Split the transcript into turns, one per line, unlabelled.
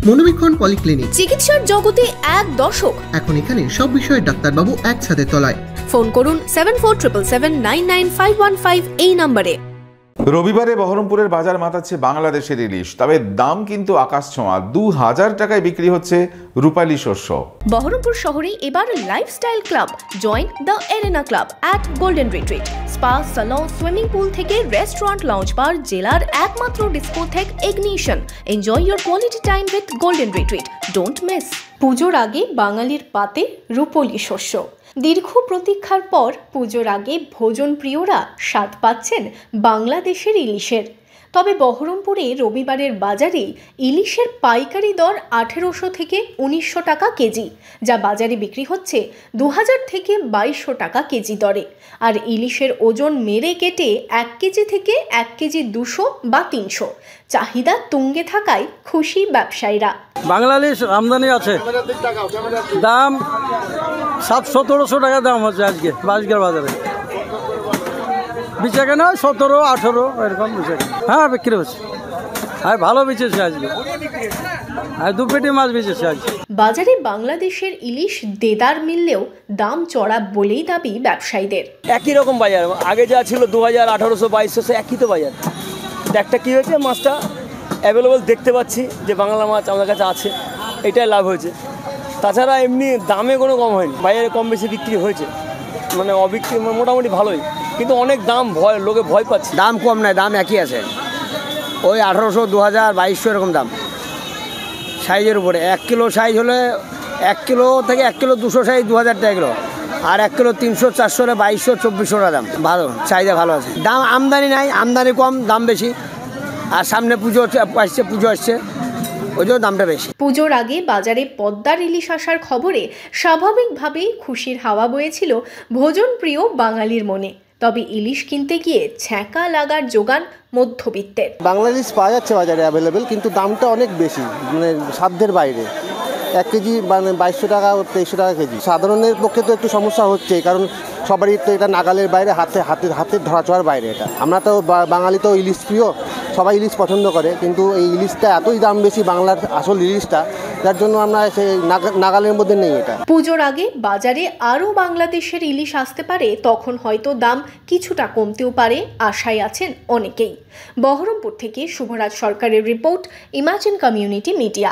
মনোবীক্ষণ polyclinic,
চিকিৎসার জগতে এক দশক।
এখন এখানে সব বিষয়ে ডাক্তারবাবু এক ছাদের তলায়।
ফোন করুন 7477799515 এই নম্বরে।
রবিবারে বহরমপুরের বাজার মাতাচ্ছে বাংলাদেশের ইলিশ, তবে দাম কিন্তু আকাশ ছোঁয়া। 2000 টাকায় বিক্রি হচ্ছে রূপালী শস্য।
বহরমপুর শহরে এবার lifestyle club. Join the arena club at golden retreat. Spa, salon, swimming pool থেকে রেস্টুরেন্ট, লাউঞ্জ বার, জেলার একমাত্র discotheque ignition. Enjoy your quality time with golden retreat. Don't miss. পুজোর আগে বাঙালির পাতে রূপলী শস্য। দীর্ঘ প্রতীক্ষার পর পুজোর আগে ভোজন প্রিয়রা স্বাদ পাচ্ছেন বাংলাদেশের ইলিশের। তবে বহরমপুরে রবিবারের বাজারে ইলিশের পাইকারি দর 1800 থেকে 1900 টাকা কেজি, যা বাজারে বিক্রি হচ্ছে 2000 থেকে 2200 টাকা কেজি দরে। আর ইলিশের ওজন মেরে কেটে 1 কেজি থেকে 1 কেজি 200 বা 300। চাহিদা তুঙ্গে থাকায় খুশি ব্যবসায়ীরা।
বাংলা ইলিশ আমদানি আছে, দাম 1700 টাকা দাম হচ্ছে আজকে বাজার বাজারে। বেচা কেনা 17, 18 এরকম বেচা কেনা। হ্যাঁ, বিক্রি হচ্ছে। আর ভালো বেচেছে আজকে, আর 2 পেটি মাছ বেচেছে আজকে।
বাজারে বাংলাদেশের ইলিশ দেদার মিললেও দাম চড়া বলেই দাবি ব্যবসায়ীদের।
একই রকম বাজার, আগে যা ছিল 2000, 1800, 2200, একই তো বাজার। একটা কী হয়েছে, মাছটা অ্যাভেলেবল দেখতে পাচ্ছি যে বাংলা মাছ আমাদের কাছে আছে, এটাই লাভ হয়েছে। তাছাড়া এমনি দামে কোনো কম হয়নি, বাজারে কম বেশি বিক্রি হয়েছে, মানে অবিক্রি মোটামুটি ভালোই, কিন্তু অনেক দাম লোকে ভয় পাচ্ছে।
দাম কম নয়, দাম একই আছে, ওই 1800, 2000, 2200 এরকম দাম সাইজের উপরে। 1 কিলো সাইজ হলে 1 কিলো থেকে 1 কিলো 200 সাইজ 2000 টাকা কিলো, আর 1 কিলো 300, 400, 2200, 2400 টাকা দাম। ভালো, চাহিদা ভালো আছে। দাম আমদানি নাই, আমদানি কম, দাম বেশি। আর সামনে পুজো আসছে, ওই জন্য দামটা বেশি।
পুজোর আগে বাজারে পদ্মার ইলিশ আসার খবরে স্বাভাবিকভাবেই খুশির হাওয়া বয়েছিল ভোজন প্রিয় বাঙালির মনে। তবে ইলিশ কিনতে গিয়ে ছ্যাঁকা লাগার জোগান মধ্যবিত্তের।
বাংলা ইলিশ পাওয়া যাচ্ছে বাজারে অ্যাভেলেবেল, কিন্তু দামটা অনেক বেশি, মানে সাধ্যের বাইরে। 1 কেজি মানে 2200 টাকা, 2300 টাকা কেজি। সাধারণের পক্ষে তো একটু সমস্যা হচ্ছে, কারণ সবারই তো এটা নাগালের বাইরে, হাতের ধরাছোঁয়ার বাইরে। এটা আমরা তো বাঙালি তো ইলিশ প্রিয়, সবাই ইলিশ পছন্দ করে, কিন্তু এই ইলিশটা এতই দাম বেশি, বাংলার আসল ইলিশটা, যার জন্য আমরা সেই নাগালের মধ্যে নেই এটা।
পুজোর আগে বাজারে আরও বাংলাদেশের ইলিশ আসতে পারে, তখন হয়তো দাম কিছুটা কমতেও পারে, আশায় আছেন অনেকেই। বহরমপুর থেকে শুভরাজ সরকারের রিপোর্ট, ইমাজিন কমিউনিটি মিডিয়া।